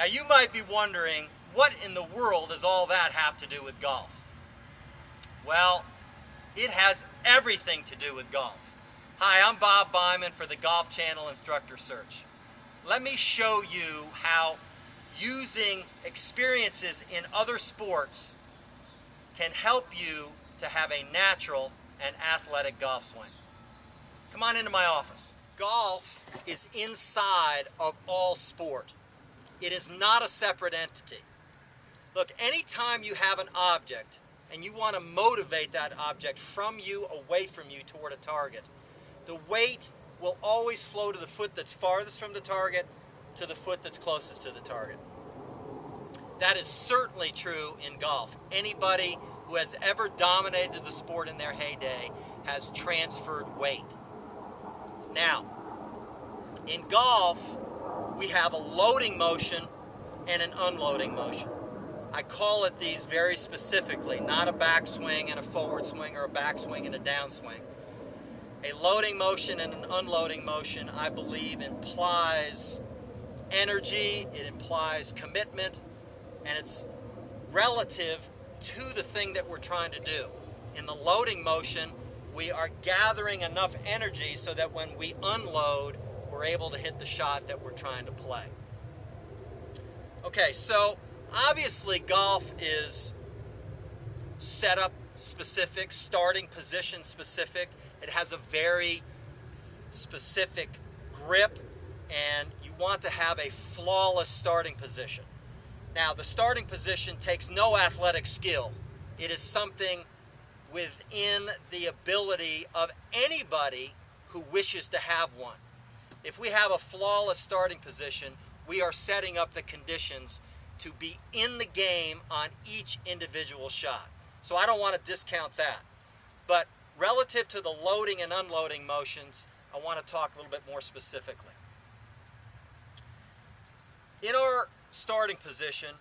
Now you might be wondering, what in the world does all that have to do with golf? Well, it has everything to do with golf. Hi, I'm Bob Byman for the Golf Channel Instructor Search. Let me show you how using experiences in other sports can help you to have a natural and athletic golf swing. Come on into my office. Golf is inside of all sport. It is not a separate entity. Look, anytime you have an object and you want to motivate that object from you, away from you, toward a target, the weight will always flow to the foot that's farthest from the target to the foot that's closest to the target. That is certainly true in golf. Anybody who has ever dominated the sport in their heyday has transferred weight. Now, in golf, we have a loading motion and an unloading motion. I call it these very specifically, not a backswing and a forward swing or a backswing and a downswing. A loading motion and an unloading motion, I believe, implies energy, it implies commitment, and it's relative to the thing that we're trying to do. In the loading motion, we are gathering enough energy so that when we unload, we're able to hit the shot that we're trying to play. Okay, so obviously golf is setup specific, starting position specific. It has a very specific grip, and you want to have a flawless starting position. Now, the starting position takes no athletic skill. It is something within the ability of anybody who wishes to have one. If we have a flawless starting position, we are setting up the conditions to be in the game on each individual shot. So I don't want to discount that. But relative to the loading and unloading motions, I want to talk a little bit more specifically. In our starting position,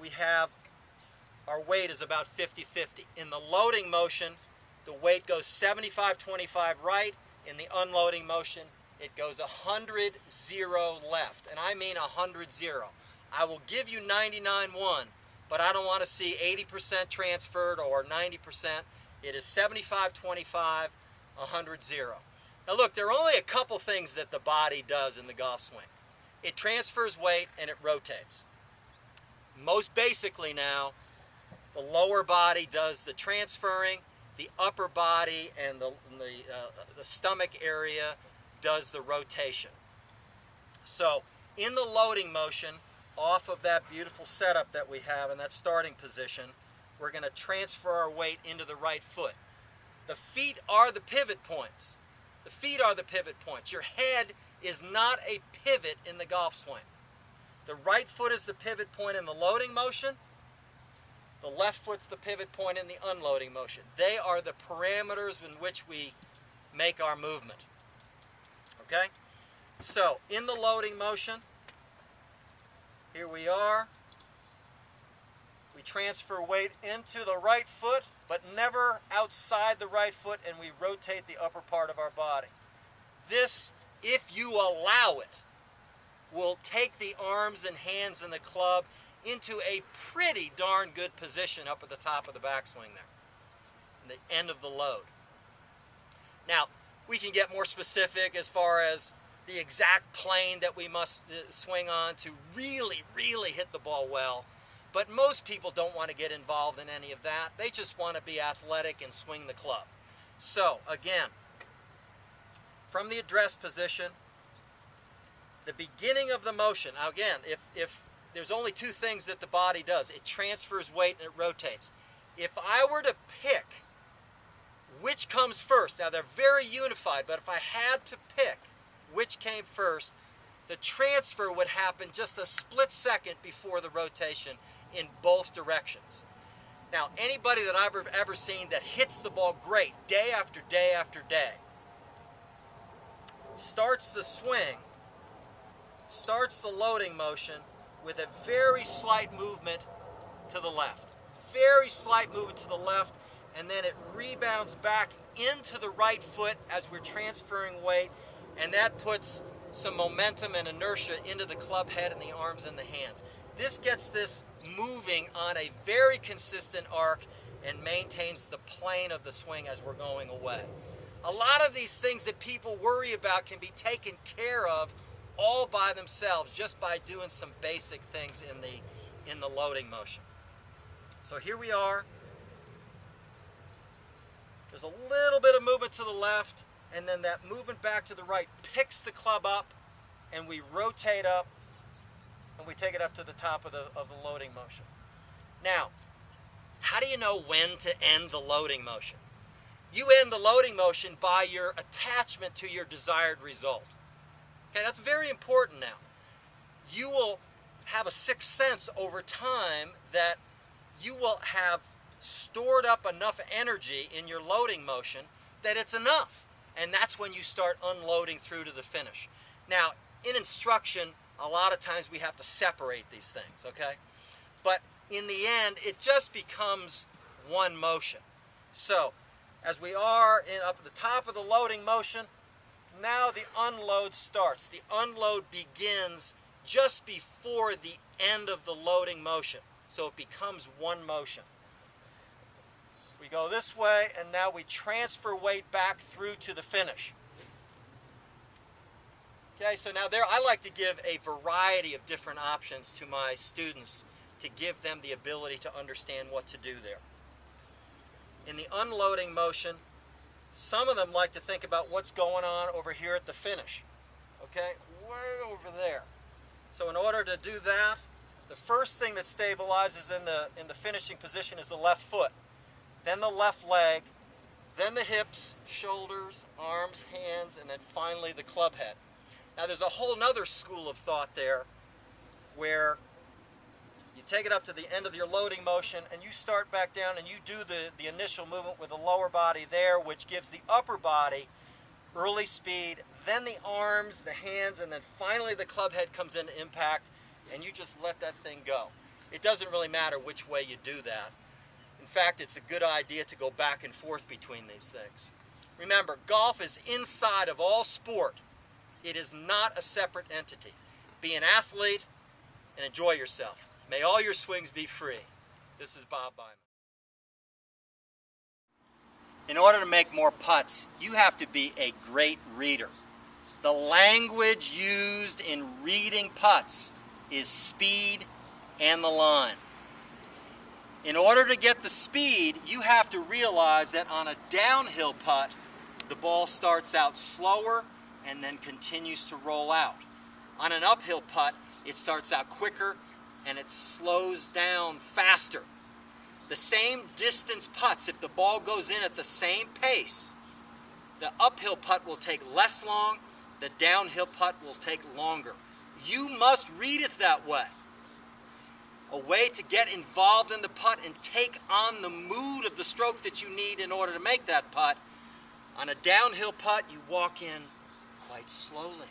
we have our weight is about 50-50. In the loading motion, the weight goes 75-25 right. In the unloading motion, it goes 100-0 left. And I mean 100-0. I will give you 99-1, but I don't want to see 80% transferred or 90%. It is 75-25, 100-0. Now look, there are only a couple things that the body does in the golf swing. It transfers weight and it rotates. Most basically now, the lower body does the transferring, the upper body and the stomach area does the rotation. So in the loading motion, off of that beautiful setup that we have in that starting position, we're going to transfer our weight into the right foot. The feet are the pivot points. The feet are the pivot points. Your head is not a pivot in the golf swing. The right foot is the pivot point in the loading motion. The left foot's the pivot point in the unloading motion. They are the parameters in which we make our movement. Okay? So, in the loading motion, here we are. We transfer weight into the right foot, but never outside the right foot, and we rotate the upper part of our body. This, if you allow it, will take the arms and hands and the club into a pretty darn good position up at the top of the backswing there, the end of the load. Now, we can get more specific as far as the exact plane that we must swing on to really, really hit the ball well. But most people don't want to get involved in any of that. They just want to be athletic and swing the club. So, again, from the address position, the beginning of the motion. Now again, if there's only two things that the body does, it transfers weight and it rotates. If I were to pick which comes first, now they're very unified, but if I had to pick which came first, the transfer would happen just a split second before the rotation in both directions. Now, anybody that I've ever seen that hits the ball great day after day after day, starts the swing, starts the loading motion with a very slight movement to the left. Very slight movement to the left, and then it rebounds back into the right foot as we're transferring weight, and that puts some momentum and inertia into the club head and the arms and the hands. This gets this moving on a very consistent arc and maintains the plane of the swing as we're going away. A lot of these things that people worry about can be taken care of all by themselves just by doing some basic things in the loading motion. So here we are. There's a little bit of movement to the left, and then that movement back to the right picks the club up, and we rotate up, and we take it up to the top of the loading motion. Now, how do you know when to end the loading motion? You end the loading motion by your attachment to your desired result. Okay, that's very important now. You will have a sixth sense over time that you will have stored up enough energy in your loading motion that it's enough. And that's when you start unloading through to the finish. Now, in instruction, a lot of times we have to separate these things, okay? But in the end, it just becomes one motion. So, as we are up at the top of the loading motion, now the unload starts. The unload begins just before the end of the loading motion. So it becomes one motion. We go this way, and now we transfer weight back through to the finish. Okay, so now there I like to give a variety of different options to my students to give them the ability to understand what to do there. In the unloading motion, some of them like to think about what's going on over here at the finish. Okay, way over there. So in order to do that, the first thing that stabilizes in the finishing position is the left foot, then the left leg, then the hips, shoulders, arms, hands, and then finally the club head. Now there's a whole nother school of thought there where you take it up to the end of your loading motion and you start back down and you do the initial movement with the lower body there, which gives the upper body early speed, then the arms, the hands, and then finally the club head comes into impact, and you just let that thing go. It doesn't really matter which way you do that. In fact, it's a good idea to go back and forth between these things. Remember, golf is inside of all sport. It is not a separate entity. Be an athlete and enjoy yourself. May all your swings be free. This is Bob Byman. In order to make more putts, you have to be a great reader. The language used in reading putts is speed and the line. In order to get the speed, you have to realize that on a downhill putt, the ball starts out slower and then continues to roll out. On an uphill putt, it starts out quicker and it slows down faster. The same distance putts, if the ball goes in at the same pace, the uphill putt will take less long, the downhill putt will take longer. You must read it that way. A way to get involved in the putt and take on the mood of the stroke that you need in order to make that putt. On a downhill putt, you walk in quite slowly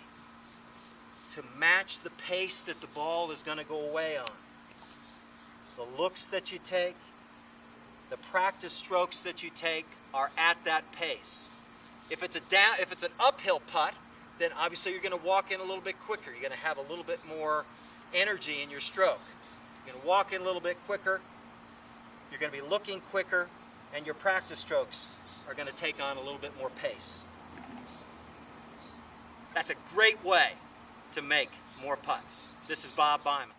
to match the pace that the ball is going to go away on. The looks that you take, the practice strokes that you take are at that pace. If it's an uphill putt, then obviously you're going to walk in a little bit quicker. You're going to have a little bit more energy in your stroke. You're going to walk in a little bit quicker. You're going to be looking quicker, and your practice strokes are going to take on a little bit more pace. That's a great way to make more putts. This is Bob Byman.